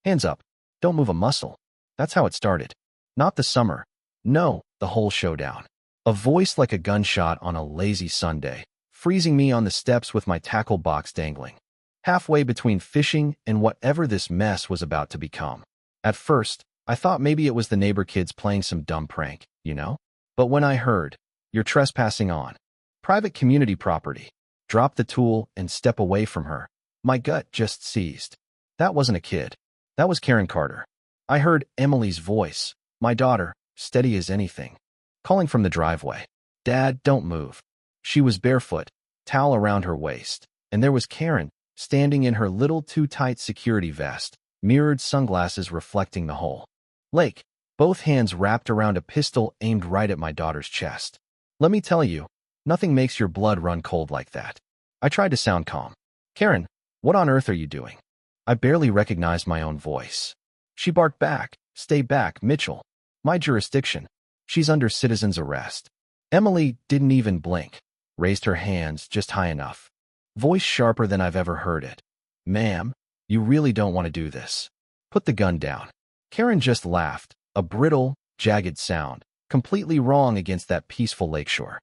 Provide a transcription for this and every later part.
Hands up. Don't move a muscle. That's how it started. Not the summer. No, the whole showdown. A voice like a gunshot on a lazy Sunday, freezing me on the steps with my tackle box dangling, halfway between fishing and whatever this mess was about to become. At first, I thought maybe it was the neighbor kids playing some dumb prank, you know? But when I heard, "You're trespassing on private community property," drop the tool and step away from her, my gut just seized. That wasn't a kid. That was Karen Carter. I heard Emily's voice, my daughter, steady as anything, calling from the driveway. "Dad, don't move." She was barefoot, towel around her waist, and there was Karen, standing in her little too-tight security vest, mirrored sunglasses reflecting the whole lake, both hands wrapped around a pistol aimed right at my daughter's chest. Let me tell you, nothing makes your blood run cold like that. I tried to sound calm. "Karen, what on earth are you doing?" I barely recognized my own voice. She barked back, "Stay back, Mitchell. My jurisdiction. She's under citizen's arrest." Emily didn't even blink, raised her hands just high enough. Voice sharper than I've ever heard it. "Ma'am, you really don't want to do this. Put the gun down." Karen just laughed, a brittle, jagged sound, completely wrong against that peaceful lakeshore.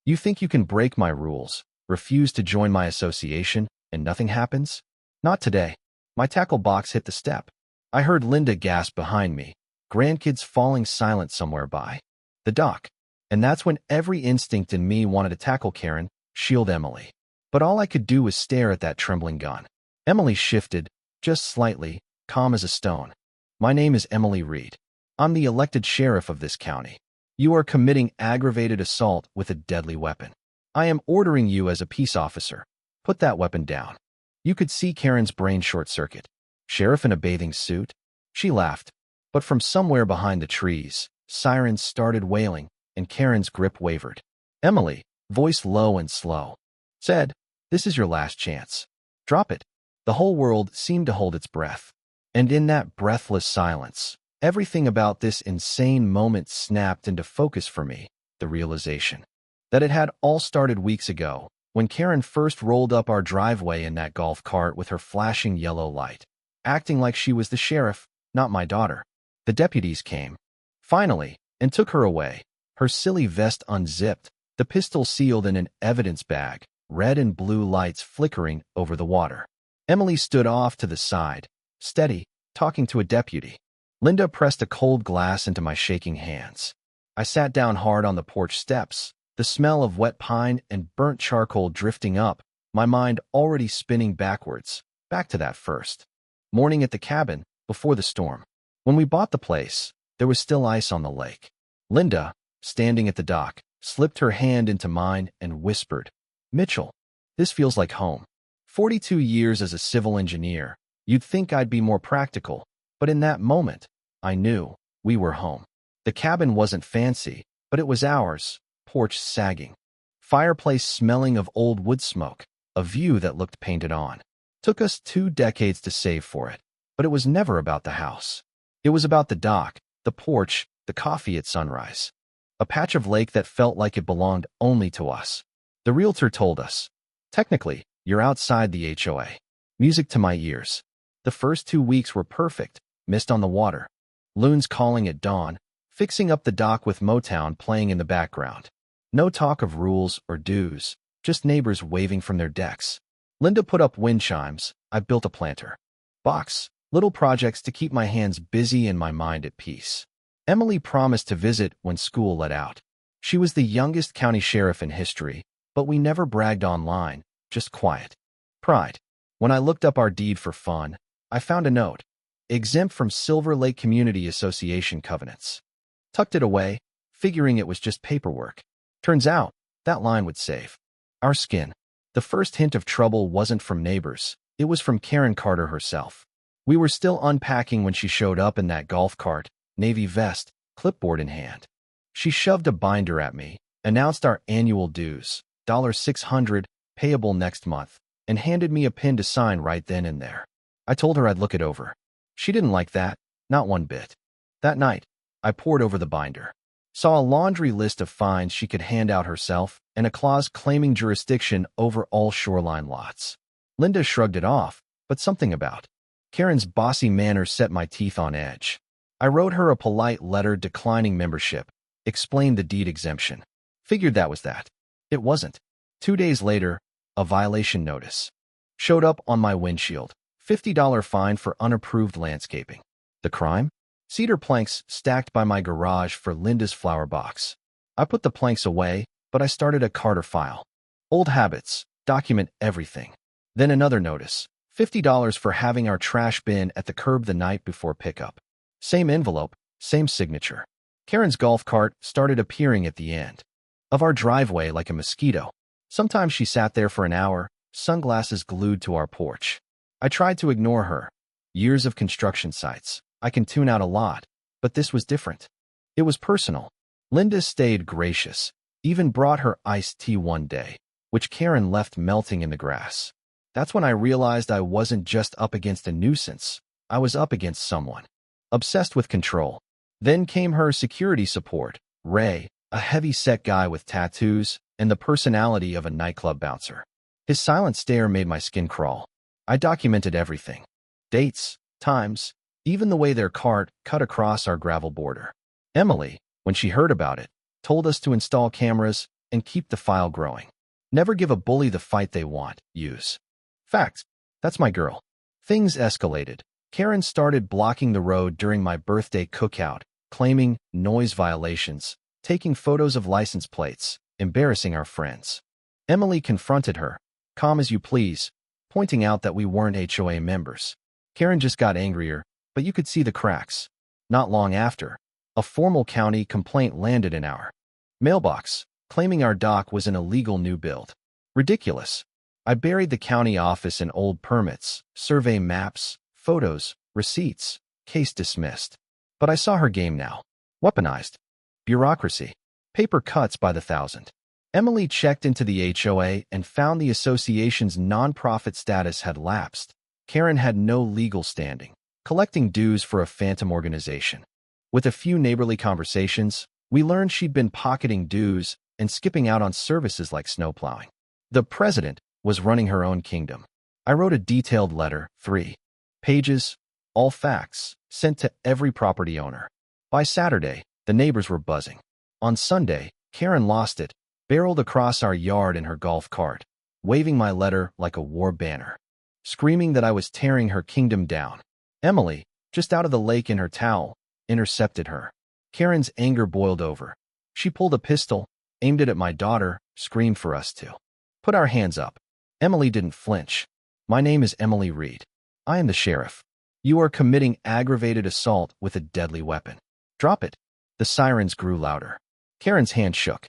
"You think you can break my rules, refuse to join my association, and nothing happens? Not today." My tackle box hit the step. I heard Linda gasp behind me, grandkids falling silent somewhere by the dock. And that's when every instinct in me wanted to tackle Karen, shield Emily. But all I could do was stare at that trembling gun. Emily shifted, just slightly, calm as a stone. "My name is Emily Reed. I'm the elected sheriff of this county. You are committing aggravated assault with a deadly weapon. I am ordering you as a peace officer. Put that weapon down." You could see Karen's brain short-circuit. Sheriff in a bathing suit? She laughed. But from somewhere behind the trees, sirens started wailing, and Karen's grip wavered. Emily, voice low and slow, said, "This is your last chance. Drop it." The whole world seemed to hold its breath. And in that breathless silence, everything about this insane moment snapped into focus for me, the realization that it had all started weeks ago, when Karen first rolled up our driveway in that golf cart with her flashing yellow light, acting like she was the sheriff, not my daughter. The deputies came, finally, and took her away, her silly vest unzipped, the pistol sealed in an evidence bag, red and blue lights flickering over the water. Emily stood off to the side, steady, talking to a deputy. Linda pressed a cold glass into my shaking hands. I sat down hard on the porch steps, the smell of wet pine and burnt charcoal drifting up, my mind already spinning backwards, back to that first morning at the cabin, before the storm. When we bought the place, there was still ice on the lake. Linda, standing at the dock, slipped her hand into mine and whispered, "Mitchell, this feels like home." 42 years as a civil engineer, you'd think I'd be more practical, but in that moment, I knew we were home. The cabin wasn't fancy, but it was ours. Porch sagging, fireplace smelling of old wood smoke, a view that looked painted on. Took us 2 decades to save for it, but it was never about the house. It was about the dock, the porch, the coffee at sunrise. A patch of lake that felt like it belonged only to us. The realtor told us, "Technically, you're outside the HOA." Music to my ears. The first 2 weeks were perfect, mist on the water, loons calling at dawn, fixing up the dock with Motown playing in the background. No talk of rules or dues, just neighbors waving from their decks. Linda put up wind chimes. I built a planter box, little projects to keep my hands busy and my mind at peace. Emily promised to visit when school let out. She was the youngest county sheriff in history, but we never bragged online, just quiet pride. When I looked up our deed for fun, I found a note, exempt from Silver Lake Community Association covenants. Tucked it away, figuring it was just paperwork. Turns out, that line would save our skin. The first hint of trouble wasn't from neighbors, it was from Karen Carter herself. We were still unpacking when she showed up in that golf cart, navy vest, clipboard in hand. She shoved a binder at me, announced our annual dues, $600, payable next month, and handed me a pin to sign right then and there. I told her I'd look it over. She didn't like that, not one bit. That night, I pored over the binder. Saw a laundry list of fines she could hand out herself and a clause claiming jurisdiction over all shoreline lots. Linda shrugged it off, but something about Karen's bossy manner set my teeth on edge. I wrote her a polite letter declining membership, explained the deed exemption. Figured that was that. It wasn't. 2 days later, a violation notice showed up on my windshield. $50 fine for unapproved landscaping. The crime? Cedar planks stacked by my garage for Linda's flower box. I put the planks away, but I started a Carter file. Old habits, document everything. Then another notice. $50 for having our trash bin at the curb the night before pickup. Same envelope, same signature. Karen's golf cart started appearing at the end of our driveway like a mosquito. Sometimes she sat there for an hour, sunglasses glued to our porch. I tried to ignore her. Years of construction sites. I can tune out a lot, but this was different. It was personal. Linda stayed gracious, even brought her iced tea one day, which Karen left melting in the grass. That's when I realized I wasn't just up against a nuisance. I was up against someone obsessed with control. Then came her security support, Ray, a heavy-set guy with tattoos and the personality of a nightclub bouncer. His silent stare made my skin crawl. I documented everything. Dates, times, even the way their cart cut across our gravel border. Emily, when she heard about it, told us to install cameras and keep the file growing. Never give a bully the fight they want, use. Fact, that's my girl. Things escalated. Karen started blocking the road during my birthday cookout, claiming noise violations, taking photos of license plates, embarrassing our friends. Emily confronted her, calm as you please, pointing out that we weren't HOA members. Karen just got angrier, but you could see the cracks. Not long after, a formal county complaint landed in our mailbox, claiming our dock was an illegal new build. Ridiculous. I buried the county office in old permits, survey maps, photos, receipts, case dismissed. But I saw her game now. Weaponized. Bureaucracy. Paper cuts by the thousand. Emily checked into the HOA and found the association's nonprofit status had lapsed. Karen had no legal standing, collecting dues for a phantom organization. With a few neighborly conversations, we learned she'd been pocketing dues and skipping out on services like snowplowing. The president was running her own kingdom. I wrote a detailed letter, 3 pages, all facts, sent to every property owner. By Saturday, the neighbors were buzzing. On Sunday, Karen lost it, barreled across our yard in her golf cart, waving my letter like a war banner, screaming that I was tearing her kingdom down. Emily, just out of the lake in her towel, intercepted her. Karen's anger boiled over. She pulled a pistol, aimed it at my daughter, screamed for us to put our hands up. Emily didn't flinch. My name is Emily Reed. I am the sheriff. You are committing aggravated assault with a deadly weapon. Drop it. The sirens grew louder. Karen's hand shook.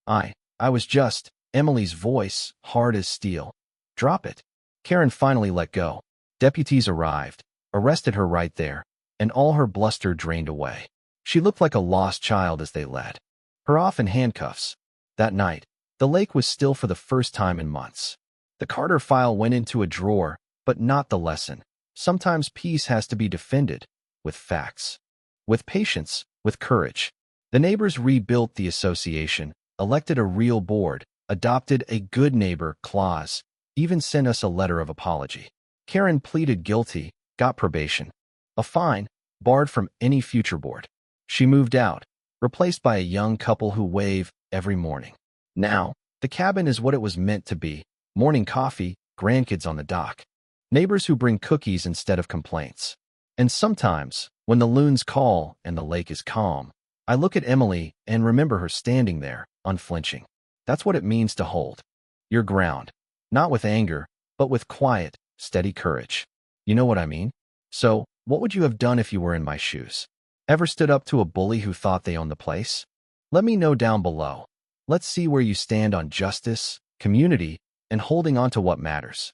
I was just, Emily's voice, hard as steel. Drop it. Karen finally let go. Deputies arrived, arrested her right there, and all her bluster drained away. She looked like a lost child as they led her off in handcuffs. That night, the lake was still for the first time in months. The Carter file went into a drawer, but not the lesson. Sometimes peace has to be defended, with facts, with patience, with courage. The neighbors rebuilt the association, elected a real board, adopted a good neighbor clause, even sent us a letter of apology. Karen pleaded guilty, got probation, a fine, barred from any future board. She moved out, replaced by a young couple who wave every morning. Now, the cabin is what it was meant to be. Morning coffee, grandkids on the dock. Neighbors who bring cookies instead of complaints. And sometimes, when the loons call and the lake is calm, I look at Emily and remember her standing there, unflinching. That's what it means to hold your ground. Not with anger, but with quiet, steady courage. You know what I mean? So, what would you have done if you were in my shoes? Ever stood up to a bully who thought they owned the place? Let me know down below. Let's see where you stand on justice, community, and holding on to what matters.